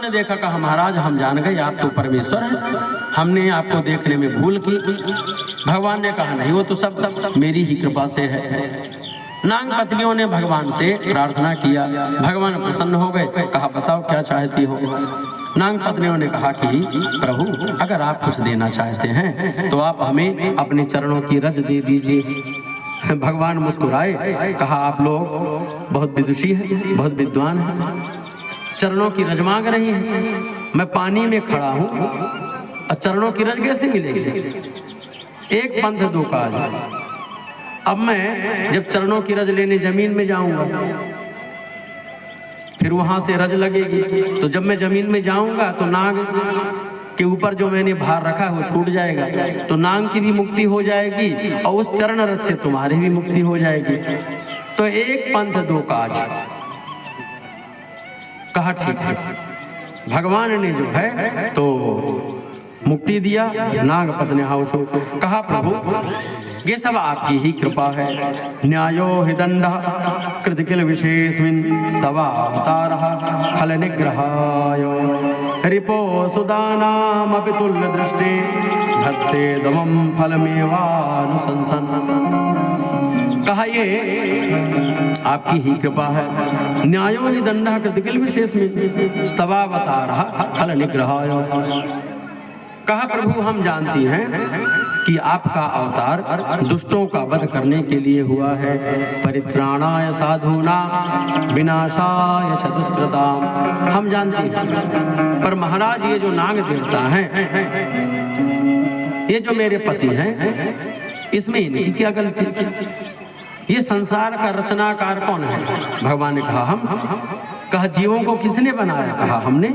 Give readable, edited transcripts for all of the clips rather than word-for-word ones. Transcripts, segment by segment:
ने देखा, कहा महाराज हम जान गए आप तो परमेश्वर हैं, हमने आपको देखने में भूल की। भगवान ने कहा नहीं, वो तो सब मेरी ही कृपा से है। नाग पत्नियों ने भगवान से प्रार्थना किया, भगवान प्रसन्न हो गए। कहा बताओ क्या चाहती हो। नाग पत्नियों ने कहा कि प्रभु अगर आप कुछ देना चाहते हैं तो आप हमें अपने चरणों की रज दे दीजिए। भगवान मुस्कुराए, कहा आप लोग बहुत विदुषी हैं, बहुत विद्वान हैं, चरणों की रज मांग रही हैं। मैं पानी में खड़ा हूँ और चरणों की रज कैसे मिलेगी? एक पंथ दो काज। अब मैं जब चरणों की रज लेने जमीन में जाऊंगा फिर वहां से रज लगेगी, तो जब मैं जमीन में जाऊंगा तो नाग के ऊपर जो मैंने भार रखा है वो छूट जाएगा, तो नाग की भी मुक्ति हो जाएगी और उस चरण रज से तुम्हारी भी मुक्ति हो जाएगी। तो एक पंथ दो काज। कहा ठीक है। भगवान ने जो है तो मुक्ति दिया। नाग पत्नी हाउसो कहा प्रभु ये सब आपकी ही कृपा है। न्यायो हि दंडः कृतिकिल विशेषमिन् स्तवावतारः फल निग्रहाय रिपो सुदानामपि तुल्य दृष्टे भत्सेदमं फलमेवानुशंसन। कहा ये आपकी ही कृपा है। न्यायो हि दंडः कृतिकिल विशेषमिन् स्तवावतारः फल निग्रहाय। कहा प्रभु हम जानती हैं कि आपका अवतार दुष्टों का वध करने के लिए हुआ है। परित्राणाय साधूनां विनाशाय च दुष्कृताम्। हम जानते हैं, पर महाराज ये जो नाग देवता हैं, ये जो मेरे पति हैं, इसमें इनकी क्या गलती? ये संसार का रचनाकार कौन है? भगवान ने कहा हम। कहा जीवों को किसने बनाया? कहा हमने।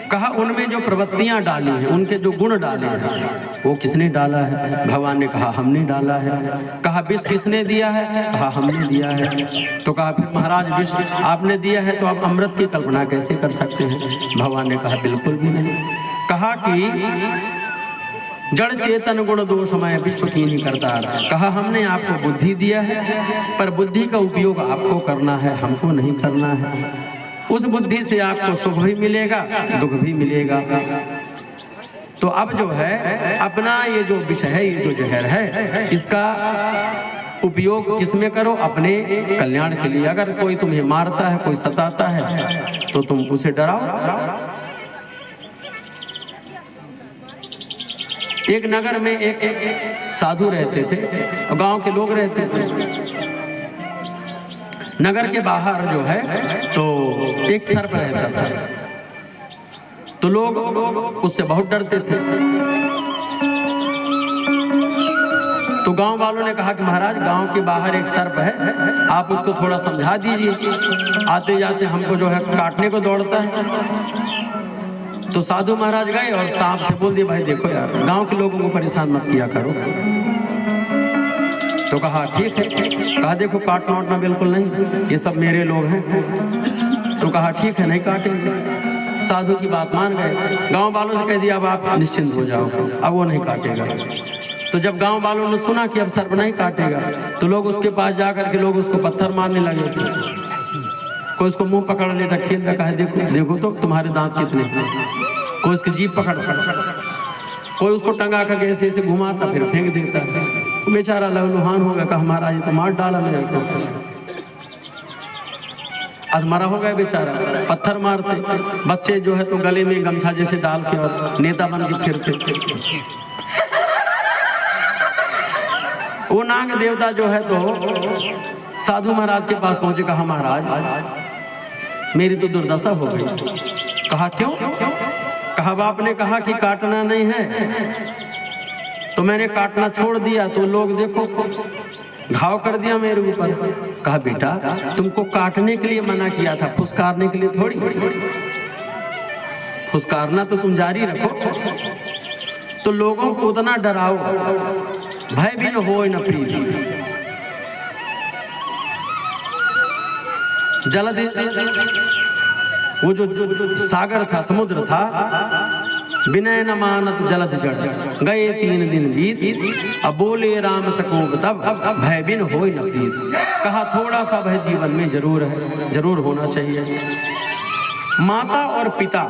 कहा उनमें जो प्रवृत्तियां डाली हैं, उनके जो गुण डाले हैं, वो किसने डाला है? भगवान ने कहा हमने डाला है। कहा विष किसने दिया है? कहा हमने दिया है। तो कहा फिर महाराज विष आपने दिया है तो आप अमृत की कल्पना कैसे कर सकते हैं? भगवान ने कहा बिल्कुल भी नहीं। कहा कि जड़ चेतन गुण दोषमय विश्व की नहीं करता। कहा हमने आपको बुद्धि दिया है, पर बुद्धि का उपयोग आपको करना है, हमको नहीं करना है। उस बुद्धि से आपको सुख भी मिलेगा, दुख भी मिलेगा। तो अब जो है अपना ये जो विषय है, ये जो जहर है, इसका उपयोग किसमें करो? अपने कल्याण के लिए। अगर कोई तुम्हें मारता है, कोई सताता है, तो तुम उसे डराओ। एक नगर में एक साधु रहते थे और गांव के लोग रहते थे। नगर के बाहर जो है तो एक सर्प रहता था, तो लोग उससे बहुत डरते थे। तो गांव वालों ने कहा कि महाराज गांव के बाहर एक सर्प है, आप उसको थोड़ा समझा दीजिए, आते जाते हमको जो है काटने को दौड़ता है। तो साधु महाराज गए और सांप से बोल दिया भाई देखो यार, गांव के लोगों को परेशान मत किया करो। तो कहा ठीक है। कहा देखो काटना वाटना बिल्कुल नहीं, ये सब मेरे लोग हैं। तो कहा ठीक है नहीं काटेंगे। साधु की बात मान गए। गांव वालों से कह दिया अब आप निश्चिंत हो जाओ, अब वो नहीं काटेगा। तो जब गांव वालों ने सुना कि अब सर्प नहीं काटेगा, तो लोग उसके पास जाकर के लोग उसको पत्थर मारने लगे। कोई उसको मुंह पकड़ लेता, खेलता, कहा देखो देखो तो तुम्हारे दांत कितने। कोई उसकी जीभ पकड़, कोई उसको टंगा करके ऐसे ऐसे घुमाता, फिर फेंक देता। बेचारा लहूलुहान हो गया, कहा महाराज तो मार डाला मेरे को। अधमरा हो गया बेचारा, पत्थर मारते। बच्चे जो है तो गले में गमछा जैसे डाल के और नेता बन के फिरते। वो नाग देवता जो है तो साधु महाराज के पास पहुंचे। कहा महाराज मेरी तो दुर्दशा हो गई। कहा क्यों? कहा बाप ने कहा कि काटना नहीं है, तो मैंने काटना छोड़ दिया, तो लोग देखो घाव कर दिया मेरे ऊपर। कहा बेटा तुमको काटने के लिए मना किया था, फुसकारने के लिए थोड़ी। फुसकारना तो तुम जारी रखो, तो लोगों को उतना डराओ भय भी न हो न प्रीति। जलधि वो जो सागर था, समुद्र था, विनय न मानत जलध जड़। गए 3 दिन बीत, अब बोले राम सकोब तब भय बिन होय न प्रीत। कहा थोड़ा सा भय जीवन में जरूर है, जरूर होना चाहिए। माता और पिता,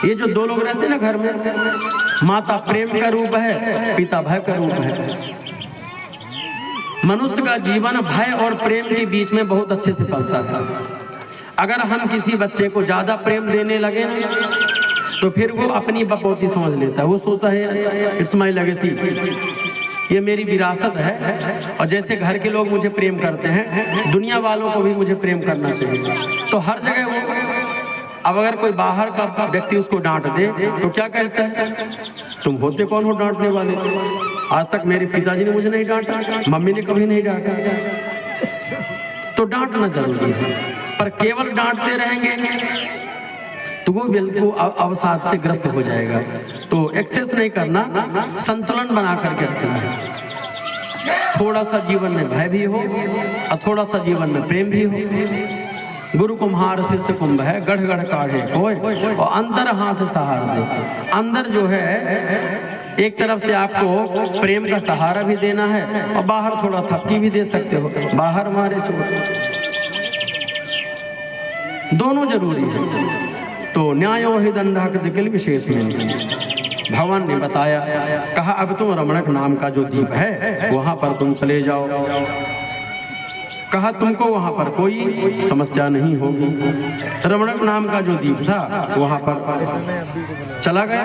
ये जो दो लोग रहते हैं ना घर में, माता प्रेम का रूप है, पिता भय का रूप है। मनुष्य का जीवन भय और प्रेम के बीच में बहुत अच्छे से पलता है। अगर हम किसी बच्चे को ज्यादा प्रेम देने लगे तो फिर वो अपनी बपौती समझ लेता है। वो सोचता है इट्स माई लेगेसी, ये मेरी विरासत है। और जैसे घर के लोग मुझे प्रेम करते हैं, दुनिया वालों को भी मुझे प्रेम करना चाहिए। तो हर जगह वो, अब अगर कोई बाहर का व्यक्ति उसको डांट दे तो क्या कहता है, तुम होते कौन हो डांटने वाले? आज तक मेरे पिताजी ने मुझे नहीं डांटा, मम्मी ने कभी नहीं डांटा। तो डांटना जरूरी है, पर केवल डांटते रहेंगे तो वो बिल्कुल अवसाद से ग्रस्त हो जाएगा। तो एक्सेस नहीं करना, संतुलन बना करके रखना है। थोड़ा सा जीवन में भय भी हो और थोड़ा सा जीवन में प्रेम भी हो। गुरु कुम्हार शिष्य कुंभ है, गढ़ गढ़ काढ़े कोय, और अंदर हाथ सहार दे। अंदर जो है एक तरफ से आपको प्रेम का सहारा भी देना है और बाहर थोड़ा थपकी भी दे सकते हो, बाहर मारे चोट, दोनों जरूरी है। तो न्यायो हि दंडः कृतिकिल विशेष में भगवान ने बताया, कहा अब तुम रमणक नाम का जो द्वीप है वहां पर तुम चले जाओ। कहा तुमको वहां पर कोई समस्या नहीं होगी। रमणक नाम का जो द्वीप था वहां पर चला गया।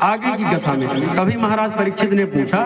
आगे की कथा में कभी महाराज परीक्षित ने पूछा,